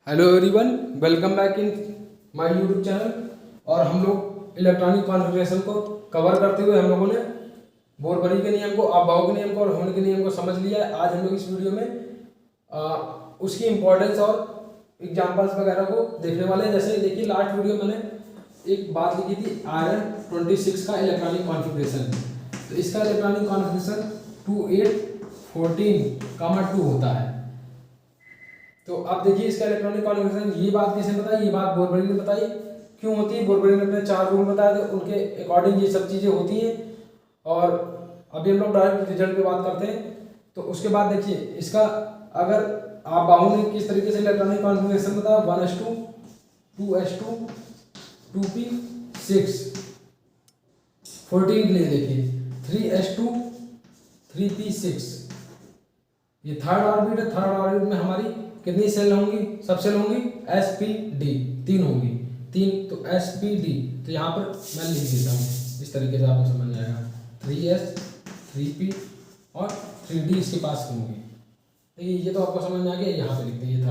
Hello everyone, welcome back in my YouTube channel. और हम लोग इलेक्ट्रॉनिक कॉन्फ़िगरेशन को कवर करते हुए हम लोगों ने बोरबरी के नियम को, अबाव के नियम को और होल्ड के नियम को समझ लिया है। आज हम लोग इस वीडियो में उसकी इम्पोर्टेंस और एग्जांपल्स वगैरह को देखने वाले हैं। जैसे देखिए, लास्ट वीडियो मैंने एक बात लिखी थी आयरन 26 का इलेक्ट्रॉनिक कॉन्फ़िगरेशन। तो इसका इलेक्ट्रॉनिक कॉन्फ़िगरेशन 2814,2 होता है। तो अब देखिए, इसका इलेक्ट्रॉनिक कॉन्फ़िगरेशन, ये बात किसने बताई? ये बात बोरबरी ने बताई। क्यों होती है? बोरबरी ने अपने 4 रूल बताए थे, उनके अकॉर्डिंग ये सब चीज़ें होती हैं। और अभी हम लोग डायरेक्ट रिजल्ट पे बात करते हैं। तो उसके बाद देखिए, इसका अगर आप बाहु ने किस तरीके से इलेक्ट्रॉनिक कॉन्फ़िगरेशन बताया, 1s2 2s2 2p6 14 के लिए देखिए 3s2 3p6। ये थर्ड ऑर्बिट है। थर्ड ऑर्बिट में हमारी कितनी सेल होंगी? सब सेल होंगी sp_d, 3 होंगी। 3 तो sp_d, तो यहाँ पर मैं लिख देता हूँ इस तरीके से, आपको समझ आएगा। 3s 3p और 3d इसके पास होंगी। देखिए, ये तो आपको समझ में आ गया। यहाँ पे लिख दीजिए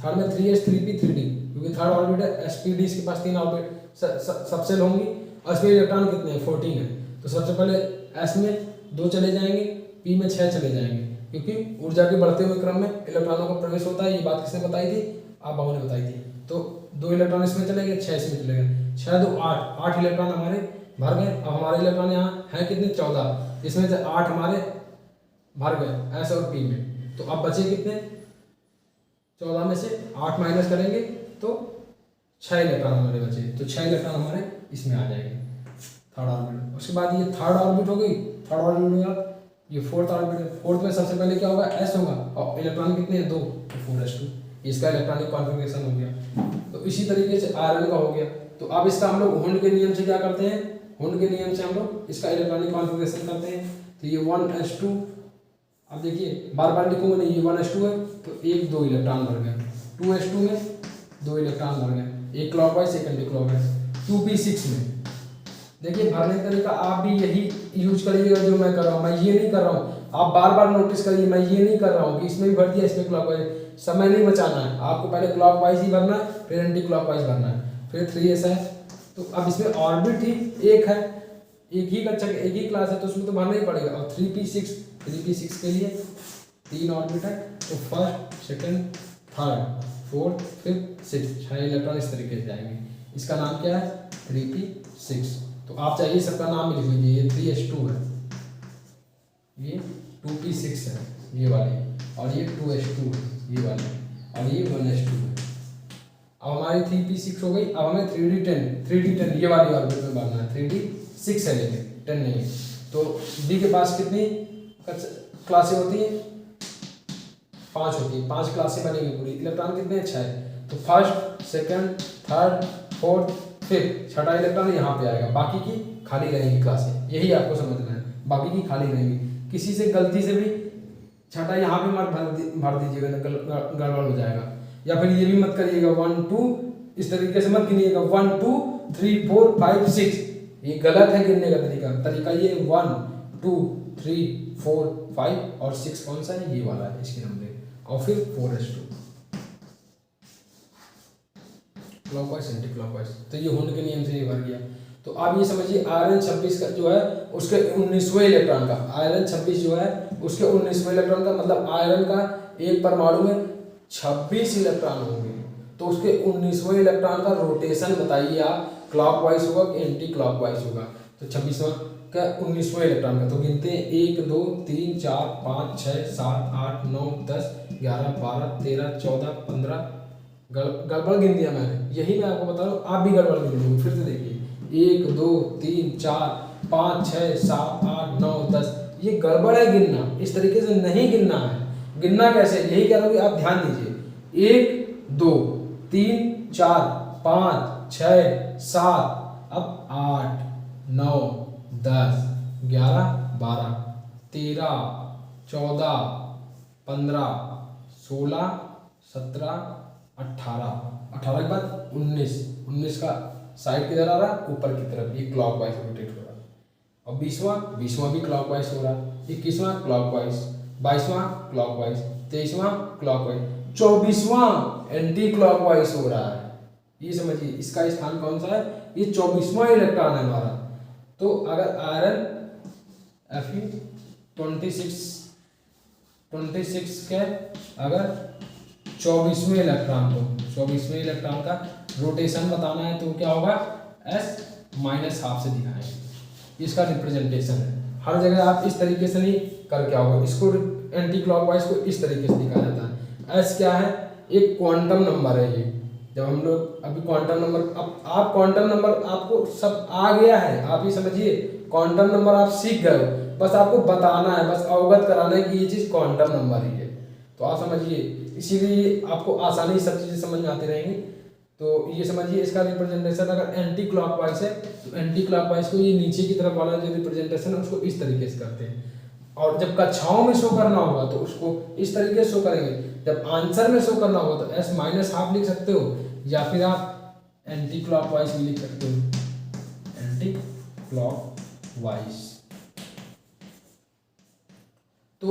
थर्ड में 3s 3p 3d, क्योंकि थर्ड ऑर्बिट है। sp_d इसके पास 3 ऑर्बिट सब सेल होंगी। और इसमें इलेक्ट्रॉन कितने हैं? 14 है। तो सबसे पहले s में 2 चले जाएंगे, p में 6 चले जाएंगे, क्योंकि ऊर्जा के बढ़ते हुए क्रम में इलेक्ट्रॉनों का प्रवेश होता है। ये बात किसने बताई थी? आप बाबू ने बताई थी। तो 2 इलेक्ट्रॉन इसमें चले गए, 6 इसमें चले गए। 6 2 8 इलेक्ट्रॉन हमारे भर गए। अब हमारे इलेक्ट्रॉन यहाँ हैं कितने? 14। इसमें से 8 हमारे भर गए एस और पी में। तो अब बचे कितने? 14 में से 8 माइनस करेंगे तो 6 इलेक्ट्रॉन हमारे बचे। तो 6 इलेक्ट्रॉन हमारे इसमें आ जाएंगे थर्ड ऑर्बिट। उसके बाद ये थर्ड ऑर्बिट हो गई। थर्ड ऑर्बिट के बाद ये फोर्थ ऑर्बिट है। फोर्थ में सबसे पहले क्या होगा? एस होगा। और इलेक्ट्रॉन कितने हैं? 2, तो 4s2। इसका इलेक्ट्रॉनिक कॉन्फ़िगरेशन हो गया। तो इसी तरीके से आयरन का हो गया। तो अब इसका हम लोग हुंड के नियम से क्या करते हैं? हुंड के नियम से हम लोग इसका इलेक्ट्रॉनिक कॉन्फ़िगरेशन करते हैं। तो ये 1s2, अब देखिए बार बार लिखूंगा नहीं, ये 1s2 है तो 1 2 इलेक्ट्रॉन भर गए। 2s2 में 2 इलेक्ट्रॉन भर गए, एक क्लॉकवाइज एक एंटी क्लॉकवाइज। 2p6 में देखिए, भरने का तरीका आप भी यही यूज करिएगा जो मैं कर रहा हूँ। मैं ये नहीं कर रहा हूँ, आप बार बार नोटिस करिए। मैं ये नहीं कर रहा हूँ कि इसमें भी भर दिया, इसमें क्लॉकवाइज। समय नहीं बचाना है आपको, पहले क्लॉकवाइज ही भरना है, फिर एंटी क्लॉकवाइज भरना है, फिर 3s है। तो अब इसमें ऑर्बिट ही एक है, एक ही कक्षा एक ही क्लास है, तो उसमें तो भरना ही पड़ेगा। और 3p6 के लिए 3 ऑर्बिट है। तो first second third fourth fifth 6 electron इस तरीके से जाएंगे। इसका नाम क्या है? 3p6। तो आप चाहिए सबका नाम लिख लीजिए। ये 3s2 है, ये 2p6 है ये वाली, और ये 2s2 है ये वाली, और ये 1s2 है। अब हमारी 3p6 हो गई। अब हमें 3d10 ये वाली ऑर्बिट में भरना है। 3d6 है लेकिन 10 नहीं है। तो d के पास कितनी क्लासें होती हैं? 5 होती है। 5 क्लासें बनेंगी पूरी। इलेक्ट्रॉन कितने? 6। तो first second third fourth fifth, 6ठा इलेक्ट्रॉन यहाँ पे आएगा। बाकी की खाली रहेंगी क्लासें, यही आपको समझना है। बाकी की खाली रहेंगी। किसी से गलती से भी 6ठा यहाँ पे मत भर दीजिएगा, गड़बड़ हो जाएगा। या फिर ये भी मत करिएगा 1 2 इस तरीके से मत गिनिएगा 1 2 3 4 5 6, ये गलत है गिनने का तरीका ये 1 2 3 4 5 और 6 कौन सा है? ये वाला है, इसकी नंबरिंग। और फिर 4s2 क्लॉकवाइज एंटी क्लॉकवाइज। तो ये हुंड के नियम से ये भर गया। तो आप ये समझिए, आयरन 26 का जो है उसके 19वें इलेक्ट्रॉन का, आयरन 26 जो है उसके 19वें इलेक्ट्रॉन का मतलब आयरन का एक परमाणु में 26 इलेक्ट्रॉन होंगे। तो उसके 19वें इलेक्ट्रॉन का रोटेशन बताइए आप, क्लॉकवाइज होगा कि एंटी क्लॉकवाइज होगा? तो 26वां का 19वें इलेक्ट्रॉन का तो गिनते हैं 1 2 3 4 5 6 7 8 9 10 11 12 13 14 15। गड़बड़ गिन दिया मैंने, यही मैं आपको बता रहा हूँ, आप भी गड़बड़ गिन दोगे। फिर से देखिए 1 2 3 4 5 6 7 8 9 10, ये गड़बड़ है गिनना। इस तरीके से नहीं गिनना है। गिनना कैसे? यही कह रहा हूँ कि आप ध्यान दीजिए। 1 2 3 4 5 6 7, अब 8 9 10 11 12 13 14 15 16 17 18 के बाद 19 का साइड किधर आ रहा है? ऊपर की तरफ, ये क्लॉकवाइज रोटेट हो रहा है। और 20वां भी क्लॉकवाइज हो रहा है। 21वां क्लॉकवाइज, 22वां क्लॉकवाइज, 23वां क्लॉकवाइज। 24वां एंटी क्लॉकवाइज हो रहा है। ये समझिए इसका स्थान कौन सा है, ये 24वां इलेक्ट्रॉन है हमारा। तो अगर आयरन Fe 26 के अगर 24वें इलेक्ट्रॉन का रोटेशन बताना है तो क्या होगा, s -½ से दिखाएंगे। इसका रिप्रेजेंटेशन है। हर जगह आप इस तरीके से नहीं करके आओगे, इसको एंटी क्लॉकवाइज को इस तरीके से दिखाया जाता है। s क्या है, एक क्वांटम नंबर है। ये जब हम लोग अभी क्वांटम नंबर, अब आप क्वांटम नंबर आपको सब आ गया है, आप ही समझिए क्वांटम नंबर आप सीख गए हो, बस आपको बताना है, बस अवगत कराना है कि ये चीज़ क्वांटम नंबर ही है। तो आप समझिए, इसीलिए आपको आसानी सब चीज़ें समझ में आती रहेंगी। तो ये समझिए इसका रिप्रेजेंटेशन अगर एंटी क्लॉकवाइज है तो एंटी क्लॉकवाइज को ये नीचे की तरफ वाला जो रिप्रेजेंटेशन है उसको इस तरीके से करते हैं। और जब कक्षाओं में शो करना होगा तो उसको इस तरीके से शो करेंगे। जब आंसर में शो करना होगा तो s -½ लिख सकते हो, या फिर आप एंटी क्लॉकवाइज भी लिख सकते हो, एंटी क्लॉकवाइज। तो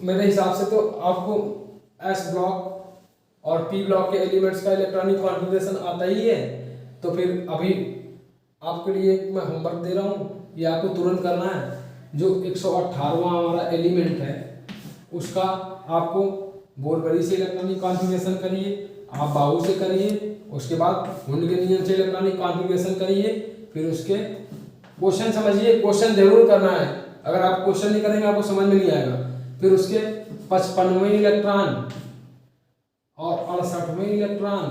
मेरे हिसाब से तो आपको s ब्लॉक और p ब्लॉक के एलिमेंट्स का इलेक्ट्रॉनिक कॉन्फ़िगरेशन आता ही है। तो फिर अभी आपके लिए मैं होमवर्क दे रहा हूँ, ये आपको तुरंत करना है। जो 118वां हमारा एलिमेंट है उसका आपको बोरबरी से इलेक्ट्रॉनिक कॉन्फ़िगरेशन करिए, आप बाहू से करिए, उसके बाद हुंड के नियम से इलेक्ट्रॉनिक कॉन्फ़िगरेशन करिए, फिर उसके क्वेश्चन समझिए, क्वेश्चन जरूर करना है। अगर आप क्वेश्चन नहीं करेंगे आपको समझ में नहीं आएगा। फिर उसके 55वें इलेक्ट्रॉन और 68वें इलेक्ट्रॉन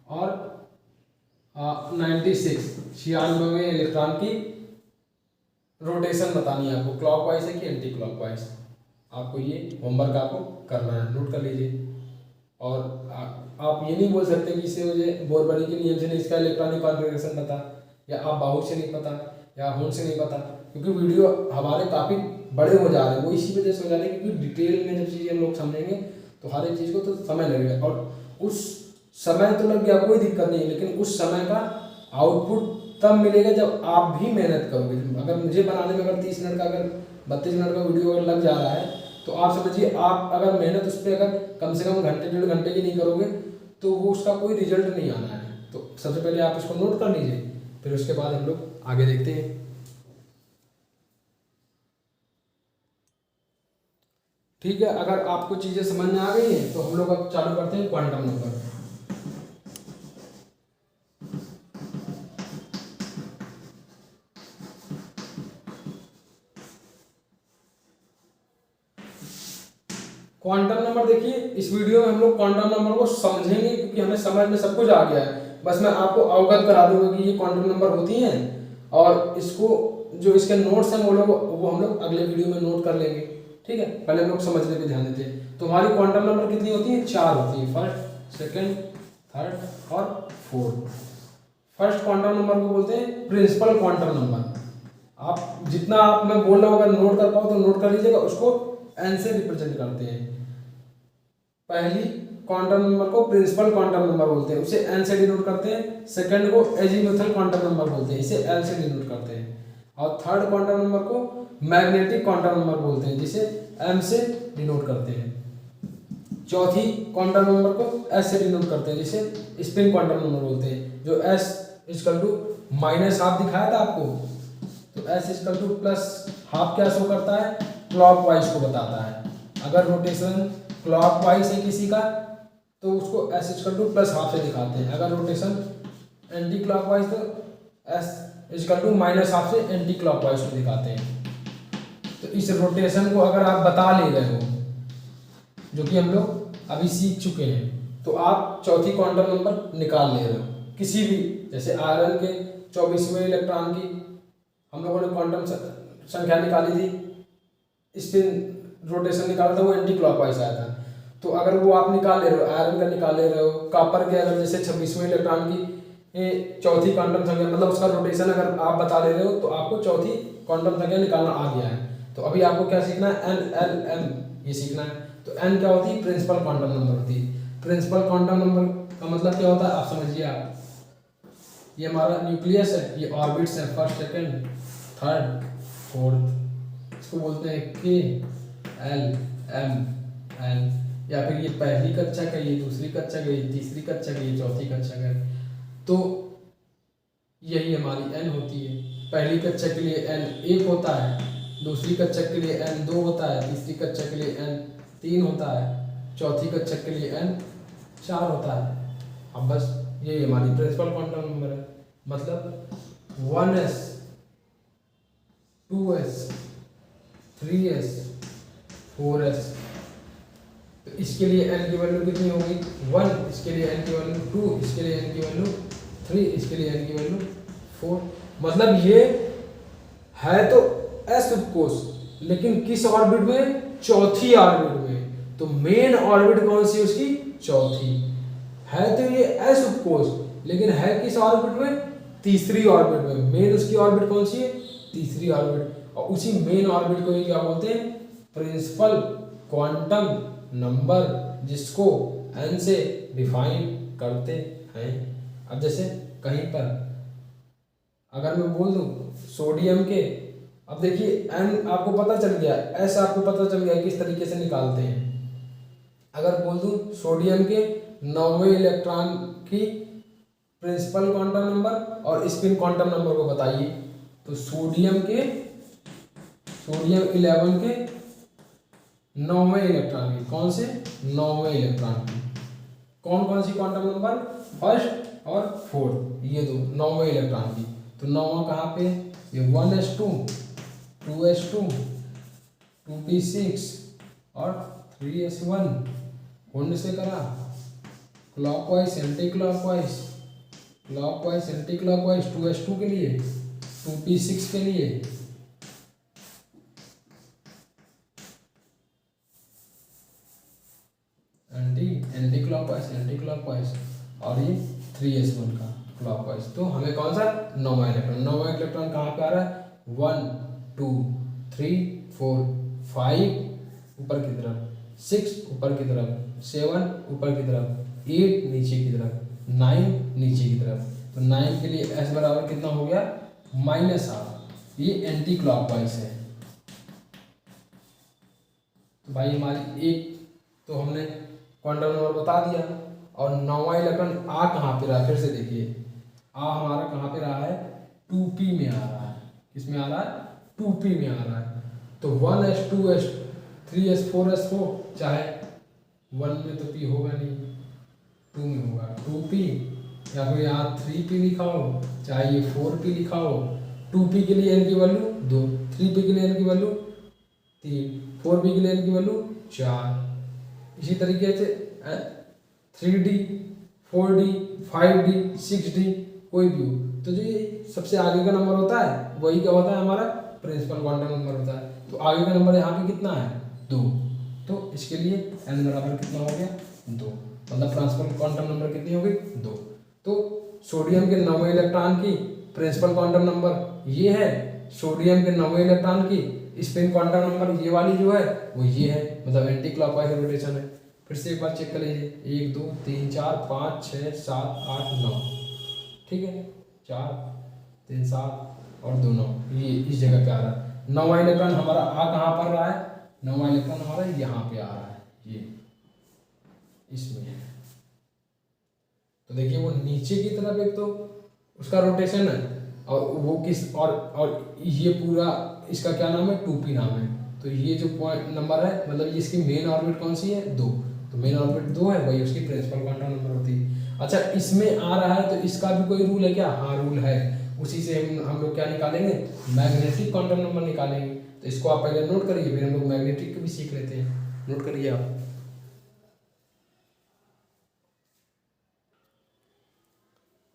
और 96वें इलेक्ट्रॉन की रोटेशन बतानी है आपको, क्लॉकवाइज है कि एंटी क्लॉकवाइज। आपको ये होमवर्क आपको करना है, नोट कर लीजिए। और आप ये नहीं बोल सकते कि इसे मुझे बोरबरी के नियम से नहीं इसका इलेक्ट्रॉनिक कॉन्फ़िगरेशन पता, या आप बाहू से नहीं पता, या हुंड से नहीं पता, क्योंकि वीडियो हमारे काफ़ी बड़े हो जा रहे हैं। वो इसी वजह से हो जा रहे हैं क्योंकि डिटेल में जब चीज़ें हम लोग समझेंगे तो हर एक चीज़ को तो समय लगेगा। और उस समय तो लग गया, कोई दिक्कत नहीं, लेकिन उस समय का आउटपुट तब मिलेगा जब आप भी मेहनत करोगे। अगर मुझे बनाने में अगर 30 मिनट का, अगर 32 मिनट का वीडियो अगर लग जा रहा है तो आप समझिए, आप अगर मेहनत उस पर अगर कम से कम घंटे 1.5 घंटे की नहीं करोगे तो वो उसका कोई रिजल्ट नहीं आना है। तो सबसे पहले आप इसको नोट कर लीजिए, फिर उसके बाद हम लोग आगे देखते हैं। ठीक है, अगर आपको चीज़ें समझ में आ गई हैं तो हम लोग अब चालू करते हैं क्वांटम नंबर। क्वांटम नंबर देखिए, इस वीडियो में हम लोग क्वांटम नंबर को समझेंगे क्योंकि हमें समझ में सब कुछ आ गया है। बस मैं आपको अवगत करा दूंगा कि ये क्वांटम नंबर होती हैं, और इसको जो इसके नोट्स हैं वो हम लोग अगले वीडियो में नोट कर लेंगे। ठीक है, पहले हम लोग समझने पे ध्यान देते हैं। तो हमारी क्वांटम नंबर कितनी होती है, 4 होती है, फर्स्ट, सेकेंड, थर्ड और फोर्थ। फर्स्ट क्वांटम नंबर को बोलते हैं प्रिंसिपल क्वांटम नंबर। आप जितना आप मैं बोल रहा हूँ अगर नोट कर पाओ तो नोट कर लीजिएगा, उसको एन से रिप्रेजेंट करते हैं। पहली क्वांटम नंबर को प्रिंसिपल क्वांटम नंबर बोलते हैं, उसे एन से डिनोट करते हैं। सेकंड को एजीमुथल क्वांटम नंबर बोलते हैं, इसे एल से डिनोट करते हैं। और थर्ड क्वांटम नंबर को मैग्नेटिक क्वांटम नंबर बोलते हैं, जिसे एम से डिनोट करते हैं। चौथी क्वांटम नंबर को एस से डिनोट करते हैं, जिसे स्पिन क्वांटम नंबर बोलते हैं। जो एस इक्वल टू -½ दिखाया था आपको, तो एस इक्वल टू +½ क्या शो करता है, क्लॉकवाइज को बताता है। अगर रोटेशन क्लॉकवाइज है किसी का तो उसको एस इक्वल टू +½ से दिखाते हैं। अगर रोटेशन एंटी क्लॉकवाइज तो एस इक्वल टू -½ से एंटी क्लॉकवाइज को दिखाते हैं। तो इस रोटेशन को अगर आप बता ले रहे हो, जो कि हम लोग अभी सीख चुके हैं, तो आप चौथी क्वांटम नंबर निकाल ले रहे हो किसी भी, जैसे आयरन के 24वें इलेक्ट्रॉन की हम लोगों ने क्वांटम संख्या निकाली थी, स्पिन रोटेशन निकाला था, वो एंटी क्लॉकवाइज आया था। तो अगर वो आप निकाल ले रहे हो, आयरन का निकाल ले रहे हो, कॉपर के अगर जैसे 26वें इलेक्ट्रॉन की चौथी क्वांटम संख्या, मतलब उसका रोटेशन अगर आप बता ले रहे हो तो आपको चौथी क्वांटम संख्या निकालना आ गया है। तो अभी आपको क्या सीखना है, एन, एल, एम, ये सीखना है। तो एन क्या होती है, प्रिंसिपल क्वांटम नंबर होती है। प्रिंसिपल क्वांटम नंबर का मतलब क्या होता है आप समझिए। आप ये हमारा न्यूक्लियस है, ये ऑर्बिट्स है, फर्स्ट, सेकेंड, थर्ड, फोर्थ, इसको बोलते हैं के, एल, एम, एन, या फिर ये पहली कक्षा का, ये दूसरी कक्षा का, ये तीसरी कक्षा का, ये चौथी कक्षा का, तो यही हमारी n होती है। पहली कक्षा के लिए n 1 होता है, दूसरी कक्षा के लिए n 2 होता है, तीसरी कक्षा के लिए n 3 होता है, चौथी कक्षा के लिए n 4 होता है। अब बस यही हमारी प्रिंसिपल क्वांटम नंबर है। मतलब 1s 2s 3s 4s। तो इसके लिए n की वैल्यू कितनी होगी 1, इसके लिए n की वैल्यू 2, इसके लिए n की वैल्यू 3, इसके लिए n की वैल्यू 4। मतलब ये है तो s उपकोष, लेकिन किस ऑर्बिट में, चौथी ऑर्बिट में। तो मेन ऑर्बिट कौन सी उसकी, चौथी है। तो ये s उपकोष, लेकिन है किस ऑर्बिट में, तीसरी ऑर्बिट में। मेन उसकी ऑर्बिट कौन सी है, तीसरी ऑर्बिट। और उसी मेन ऑर्बिट को ये क्या बोलते हैं, प्रिंसिपल क्वांटम नंबर, जिसको n से डिफाइन करते हैं। अब जैसे कहीं पर अगर मैं बोल दूं सोडियम के, अब देखिए n आपको पता चल गया, s आपको पता चल गया किस तरीके से निकालते हैं। अगर बोल दूं सोडियम के 9वें इलेक्ट्रॉन की प्रिंसिपल क्वांटम नंबर और स्पिन क्वांटम नंबर को बताइए, तो सोडियम 11 के 9वें इलेक्ट्रॉन की, कौन से 9वें इलेक्ट्रॉन की, कौन कौन सी क्वांटम नंबर, फर्स्ट और फोर्थ, ये दो 9वें इलेक्ट्रॉन की। तो 9वां कहाँ पे, ये 1s2 2s2 2p6 और 3s1। कौन से करा, clockwise anti clockwise, clockwise anti clockwise 2s2 के लिए, 2p6 के लिए, एंटी क्लॉकवाइज और ये 3s1 का क्लॉकवाइज। तो हमें कौन सा, 9वां इलेक्ट्रॉन कहाँ पे आ रहा है, 1 2 3 4 5 ऊपर की तरफ, 6 ऊपर की तरफ, 7 ऊपर की तरफ, 8 नीचे की तरफ, 9 नीचे की तरफ। तो 9 के लिए s बराबर कितना हो गया, -r। ये एंटी क्लॉकवाइज है। तो भाई हमारी एक तो हमने क्वांटम नंबर बता दिया। और 9वां इलेक्ट्रॉन आ कहाँ पे रहा है, फिर से देखिए, आ हमारा कहाँ पे रहा है, 2p में आ रहा है। किस में आ रहा है, 2p में आ रहा है। तो 1s 2s 3s 4s हो, चाहे 1 में तो p होगा नहीं, 2 में होगा 2p, या फिर यहाँ 3p लिखा हो, चाहे ये 4p लिखा हो। 2p के लिए n की वैल्यू 2, 3p के लिए n की वैल्यू 3, 4p के लिए n की वैल्यू 4। इसी तरीके से 3D 4D 5D 6D कोई भी हो, तो जो ये सबसे आगे का नंबर होता है वही क्या होता है, हमारा प्रिंसिपल क्वांटम नंबर होता है। तो आगे का नंबर यहाँ पे कितना है, 2। तो इसके लिए n बराबर कितना हो गया, 2। मतलब प्रिंसिपल क्वांटम नंबर कितनी हो गई, 2। तो सोडियम के 9वें इलेक्ट्रॉन की प्रिंसिपल क्वांटम नंबर ये है, सोडियम के 9वें इलेक्ट्रॉन की स्पिन क्वांटम नंबर ये वाली जो है वो ये है, मतलब एंटी क्लॉकवाइज रोटेशन है। फिर से एक बार चेक कर लीजिए, 1 2 3 4 5 6 7 8 9, ठीक है, 4 3 7 और 2 9, ये इस जगह पे आ रहा है। 9वां इलेक्ट्रॉन हमारा आ कहाँ पर रहा है, 9वां इलेक्ट्रॉन हमारा यहाँ पे आ रहा है, ये इसमें है। तो देखिए वो नीचे की तरफ एक तो उसका रोटेशन है, और वो किस और ये पूरा इसका क्या नाम है, 2p नाम है। तो ये जो पॉइंट नंबर है, मतलब इसकी मेन ऑर्बिट कौन सी है, 2। तो मेन ऑर्बिट 2 है, वही उसकी प्रिंसिपल क्वांटम नंबर होती है। अच्छा, इसमें आ रहा है तो इसका भी कोई रूल है क्या, हाँ रूल है। उसी से हम लोग क्या निकालेंगे, मैग्नेटिक क्वांटम नंबर निकालेंगे। तो इसको आप पहले नोट करिए, फिर हम लोग मैग्नेटिक को भी सीख लेते हैं। नोट करिए आप।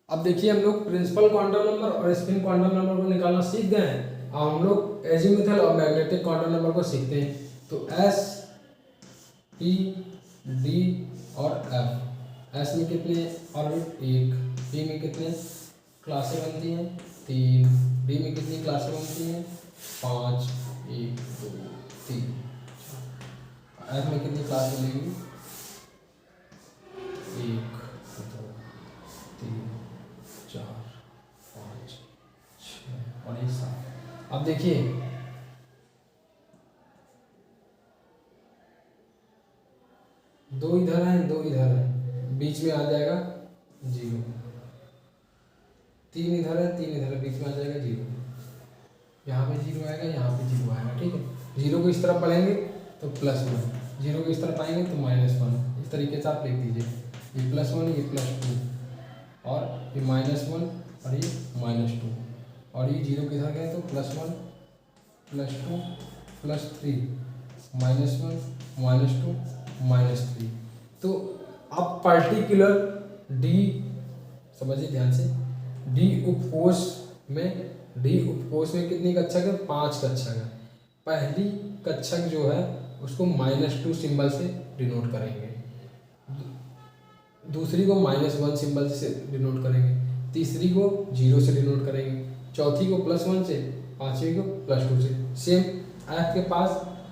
अब देखिए हम लोग प्रिंसिपल क्वांटम नंबर और स्पिन क्वांटम नंबर को निकालना सीख गए हैं। अब हम लोग एजीमुथल और मैग्नेटिक क्वांटम नंबर को सीखते हैं। तो S P D और F। S में कितने ऑर्बिट, 1। P में कितने क्लासें बनती हैं, 3। D में कितनी क्लासें बनती हैं, 5। 1 2 3। F में कितनी क्लास बनेगी, 1 2 3 4 5 6 और ये 7। अब देखिए जाएगा 0, 3 इधर है, 3 इधर है, बीच में आ जाएगा 0, यहाँ पे 0 आएगा, यहाँ पे 0 आएगा। ठीक है, 0 को इस तरफ बढ़ेंगे तो +1, 0 को इस तरफ आएंगे तो -1। इस तरीके से आप लिख दीजिए, ये +1, ये +2, और ये -1 और ये -2, और ये 0 के इधर गए तो +1 +2 +3 -1 -2 -3। तो अब पर्टिकुलर डी, समझिए ध्यान से, डी उपकोष में कितनी कक्षक है? 5 कक्षक है। पहली कक्षक जो है उसको -2 सिंबल से डिनोट करेंगे, दूसरी को -1 सिंबल से डिनोट करेंगे, तीसरी को 0 से डिनोट करेंगे, चौथी को +1 से, पांचवी को +2 से। सेम ऐप के पास,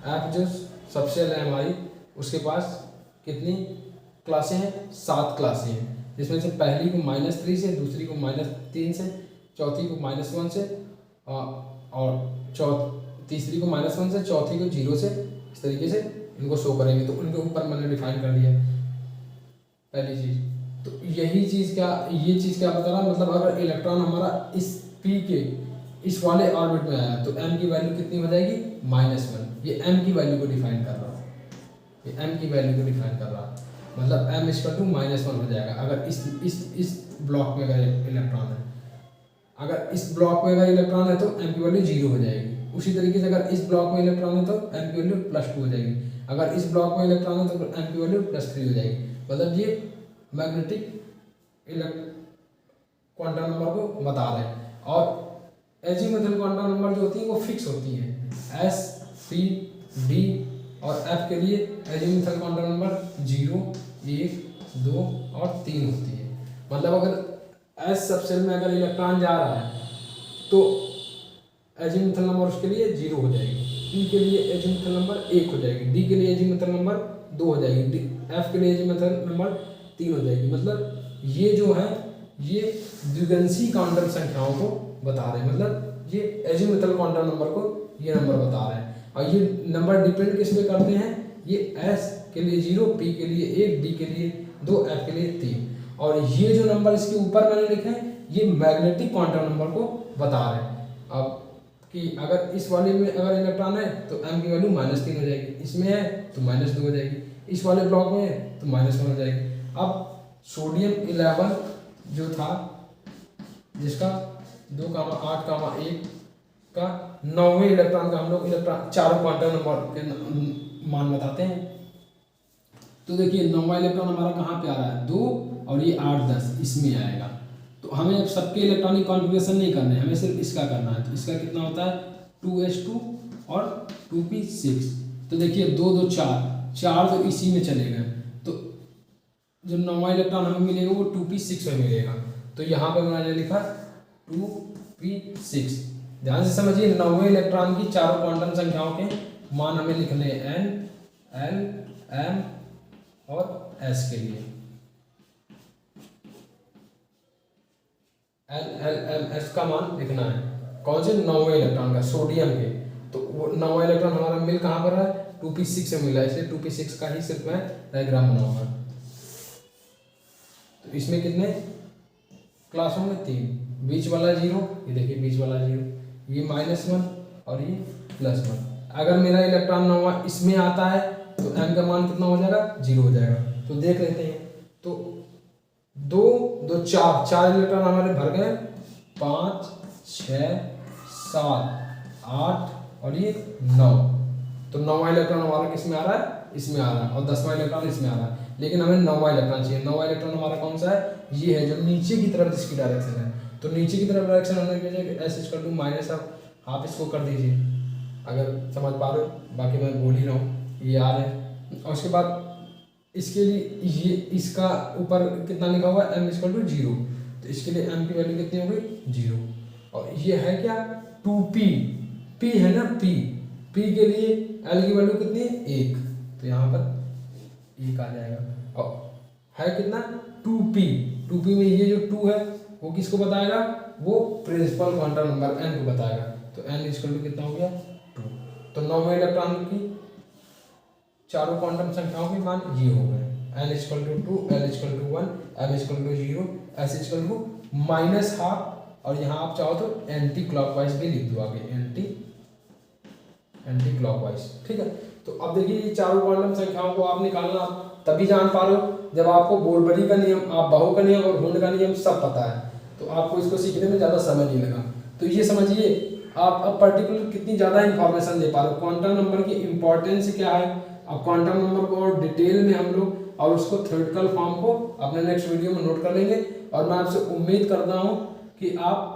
ऐप जो सबसेल है हमारी, उसके पास कितनी क्लासें हैं? 7 क्लासें हैं, जिसमें से पहली को -3 से, दूसरी को -3 से, चौथी को -1 से, और तीसरी को -1 से, चौथी को 0 से। इस तरीके से इनको शो करेंगे। तो उनके ऊपर मैंने डिफाइन कर दिया पहली चीज़। तो यही चीज़ क्या, ये चीज़ क्या बता रहा, मतलब अगर इलेक्ट्रॉन हमारा इस p के इस वाले ऑर्बिट में आया तो m की वैल्यू कितनी हो जाएगी? -1। ये m की वैल्यू को डिफाइन कर रहा है, ये m की वैल्यू को डिफाइन कर रहा है, मतलब m =-1 हो जाएगा। अगर इस ब्लॉक में अगर इलेक्ट्रॉन है, अगर इस ब्लॉक में अगर इलेक्ट्रॉन है तो m की वैल्यू 0 हो जाएगी। उसी तरीके से अगर इस ब्लॉक में इलेक्ट्रॉन है तो m की वैल्यू +2 हो जाएगी। अगर इस ब्लॉक में इलेक्ट्रॉन है तो m की वैल्यू +3 हो जाएगी। मतलब ये मैग्नेटिक क्वांटम नंबर को बता रहे हैं। और एजीमुथल क्वांटम नंबर जो होती है वो फिक्स होती है। s, p, d और f के लिए एजीमुथल क्वांटम नंबर 0, 1, 2 और 3 होती है। मतलब अगर s सबसेल में अगर इलेक्ट्रॉन जा रहा है तो एजीमुथल नंबर उसके लिए 0 हो जाएगी, p के लिए एजीमुथल नंबर 1 हो जाएगी, d के लिए एजीमुथल नंबर 2 हो जाएगी, f के लिए एजीमुथल नंबर 3 हो जाएगी। मतलब ये जो है ये द्विगंशी क्वांटम संख्याओं को बता रहे हैं, मतलब ये एजीमुथल क्वांटम नंबर को ये नंबर बता रहे हैं। और ये नंबर डिपेंड किस पे करते हैं? ये s के लिए 0, p के लिए 1, d के लिए 2, f के लिए 3। और ये जो नंबर इसके ऊपर मैंने लिखे हैं ये मैग्नेटिक क्वांटम नंबर को बता रहे हैं। अब कि अगर इस वाले में अगर इलेक्ट्रॉन है तो m की वैल्यू -3 हो जाएगी, इसमें है तो -2 हो जाएगी, इस वाले ब्लॉक में है तो -1 हो जाएगी। अब सोडियम 11 जो था जिसका 2,8,1 का 9वें इलेक्ट्रॉन का हम लोग इलेक्ट्रॉन चारों क्वांटम नंबर के मान बताते हैं। तो देखिए 9वां इलेक्ट्रॉन हमारा कहाँ पे आ रहा है? 2 और ये 8, 10 इसमें आएगा। तो हमें अब सबके इलेक्ट्रॉनिक कॉन्फ़िगरेशन नहीं करने, हमें सिर्फ इसका करना है। तो इसका कितना होता है? 2s2 और 2p6। तो देखिए 2, 2, 4 तो इसी में चले गए। तो जो 9वां इलेक्ट्रॉन हमें मिलेगा वो 2p6 में मिलेगा। तो यहाँ पर मैंने लिखा 2p6। ध्यान से समझिए, 9वें इलेक्ट्रॉन की चारों क्वांटम संख्याओं के मान हमें लिखने हैं n, l, m और s के लिए। LLMS का मान लिखना है। कौन से? 9वें इलेक्ट्रॉन का, सोडियम के। तो वो 9वां इलेक्ट्रॉन हमारा मिल कहाँ पर है? 2p6 से मिला है, इसलिए 2p6 का ही सिर्फ मैं डायग्राम बनाऊंगा। तो इसमें कितने क्लास होंगे? 3। बीच वाला 0, ये देखिए बीच वाला 0, ये -1 और ये +1। अगर मेरा इलेक्ट्रॉन 9वां इसमें आता है तो m का मान कितना हो जाएगा? 0 हो जाएगा। तो देख लेते हैं। तो 2, 2, 4 इलेक्ट्रॉन हमारे भर गए, 5, 6, 7, 8 और ये 9। तो 9वां इलेक्ट्रॉन हमारा किस में आ रहा है? इसमें आ रहा है, और 10वां इलेक्ट्रॉन इसमें आ रहा है। लेकिन हमें 9वां इलेक्ट्रॉन चाहिए। 9वां इलेक्ट्रॉन हमारा कौन सा है? ये है जो नीचे की तरफ जिसकी डायरेक्शन है। तो नीचे की तरफ डायरेक्शन हमने भेजा s = आप इसको कर दीजिए अगर समझ पा रहे हो, बाकी मैं बोल ही रहा हूँ, ये आ रहे हैं। और उसके बाद इसके लिए ये इसका ऊपर कितना लिखा हुआ है? m = 0। तो इसके लिए m की वैल्यू कितनी हो गई? 0। और ये है क्या? 2p, p है ना, p के लिए l की वैल्यू कितनी है? 1। तो यहाँ पर 1 आ जाएगा। और है कितना? 2p में ये जो 2 है वो किसको बताएगा? वो प्रिंसिपल क्वांटम नंबर n को बताएगा। तो n = कितना हो गया? 2। तो 9वें इलेक्ट्रॉन की चारों क्वांटम संख्याओं के मान ये हो गए। n equal to 2, l equal to 1, m equal to 0, s equal to -12 और यहाँ आप चाहो तो एंटी क्लॉकवाइज भी लिख दो आगे, एंटी क्लॉकवाइज। ठीक है, तो अब देखिए ये चारों क्वांटम संख्याओं को आप निकालना तभी जान पा रहे हो जब आपको बोरबरी का नियम, आप बाहु का नियम और हुंड का नियम सब पता है, तो आपको इसको सीखने में ज़्यादा समय नहीं लगा। तो ये समझिए आप अब पर्टिकुलर कितनी ज़्यादा इंफॉर्मेशन ले पा रहे हो, क्वांटम नंबर की इंपॉर्टेंस क्या है। अब क्वांटम नंबर को और डिटेल में हम लोग और उसको थ्योरेटिकल फॉर्म को अपने नेक्स्ट वीडियो में नोट कर लेंगे। और मैं आपसे उम्मीद करता हूँ कि आप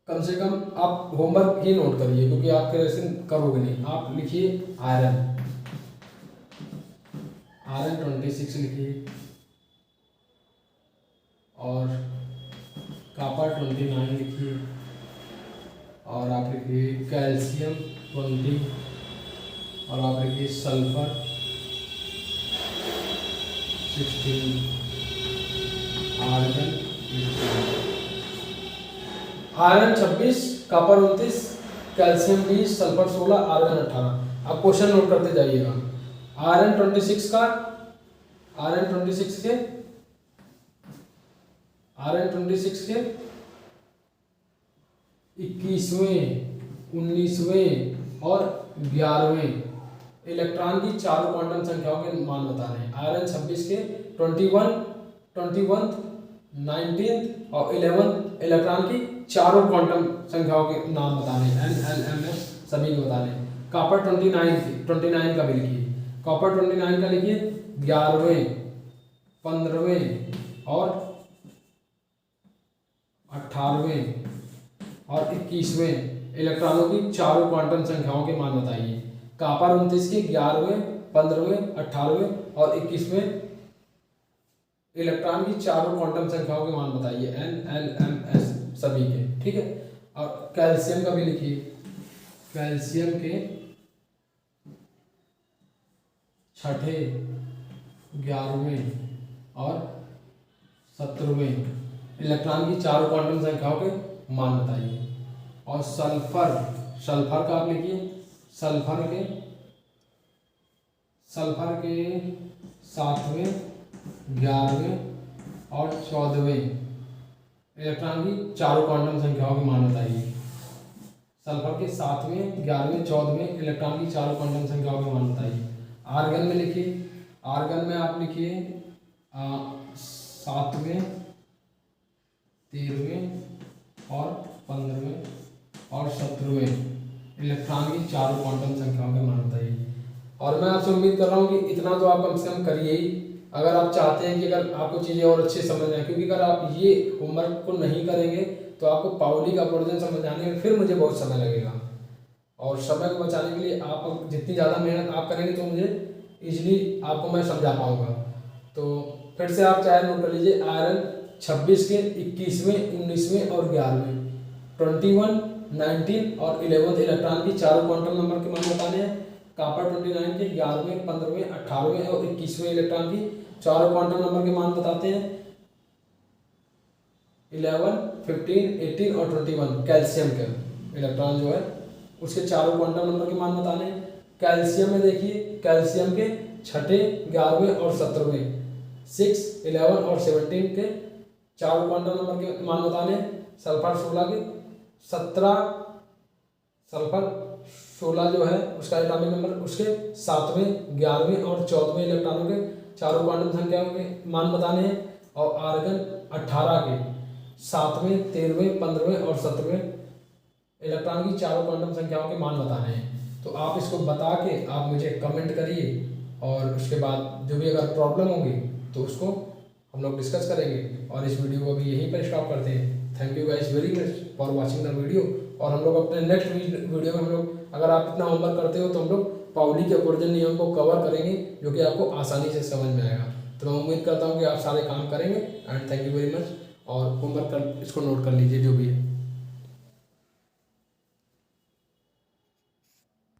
कम से कम आप होमवर्क ही नोट करिए, क्योंकि आप क्वेश्चन करोगे नहीं। आप लिखिए आयरन 26 लिखिए और कॉपर 29 लिखिए और आप लिखिए कैल्शियम 20 और आप लिखिए sulphur 16, iron 26, copper 29, calcium 20, sulphur 16, argon 18। आप क्वेश्चन नोट करते जाइएगा। आयरन 26 के 21वें, 19वें और 11वें इलेक्ट्रॉन की चारों क्वांटम संख्याओं के मान बताने हैं। आयरन 26 के 21, 19 और 11 इलेक्ट्रॉन की चारों क्वांटम संख्याओं के नाम बताने हैं, NLMS सभी को बताने हैं। कॉपर 29 का भी लिखिए, कॉपर 29 का लिखिए 11वें, 15वें और 18वें और 21वें इलेक्ट्रॉनों की चारों क्वांटम संख्याओं के मान बताइए। कॉपर 29 के 11वें, 15वें, 18वें और 21वें इलेक्ट्रॉन की चारों क्वांटम संख्याओं के मान बताइए, NLMS सभी के। ठीक है, और कैल्शियम का भी लिखिए, कैल्शियम के 6ठे, 11वें और 17वें इलेक्ट्रॉन की चारों क्वांटम संख्याओं के मान बताइए। और सल्फर का आप लिखिए, सल्फर के 7वें, 11वें और 14वें इलेक्ट्रॉन की चारों क्वांटम संख्याओं के मान बताइए। सल्फर के 7वें, 11वें, 14वें इलेक्ट्रॉन की चारों क्वांटम संख्याओं के मान बताइए। आर्गन में लिखिए, आर्गन में आप लिखिए 7वें, 13वें और 15वें और 17वें इलेक्ट्रॉन की चारों क्वांटम संख्याओं के मान बताइए। और मैं आपसे उम्मीद कर रहा हूँ कि इतना तो आप कम से कम करिए ही, अगर आप चाहते हैं कि अगर आपको चीज़ें और अच्छे समझ आए, क्योंकि अगर आप ये होमवर्क को नहीं करेंगे तो आपको पाउली का प्रोजन समझ आने में फिर मुझे बहुत समय लगेगा। और समय को बचाने के लिए आप जितनी ज़्यादा मेहनत आप करेंगे तो मुझे ईजिली आपको मैं समझा पाऊँगा। तो फिर से आप चाहे नोट कर लीजिए, आयरन 26 के 21वें, 19वें और 11वें, 21, 19 और 11 इलेक्ट्रॉन की चारों क्वांटम नंबर के मान बताने हैं। कॉपर 29 के 11वें, 15वें, 18वें और 21वें इलेक्ट्रॉन की चारों क्वांटम नंबर के मान बताते हैं। 11, 15, 18 और 21 कैल्शियम के इलेक्ट्रॉन जो है उसके चारों क्वांटम नंबर के मान बताने हैं। कैल्शियम में देखिए, कैल्शियम के 6ठे, 11वें और 17वें, 6, 11 और 17 के चारों क्वांटम नंबर के मान बताने हैं। सल्फर 16 के 17, सल्फर 16 जो है उसका एटॉमिक नंबर, उसके 7वें, 11वें और 14वें इलेक्ट्रॉनों के चारों क्वांटम संख्याओं के मान बताने हैं। और आर्गन 18 के 7वें, 13वें, 15वें और 17वें इलेक्ट्रॉन की चारों क्वांटम संख्याओं के मान बताने हैं। तो आप इसको बता के आप मुझे कमेंट करिए और उसके बाद जो भी अगर प्रॉब्लम होगी तो उसको हम लोग डिस्कस करेंगे। और इस वीडियो को भी यहीं पर स्टॉप करते हैं। Thank you guys very much for watching the video. और हम लोग अपने नेक्स्ट वीडियो में हम लोग, अगर आप इतना होमवर्क करते हो तो हम लोग पाउली के अपवर्जन नियम को कवर करेंगे, जो कि आपको आसानी से समझ में आएगा। तो मैं उम्मीद करता हूँ कि आप सारे काम करेंगे। And thank you very much. और होमवर्क इसको नोट कर लीजिए जो भी है।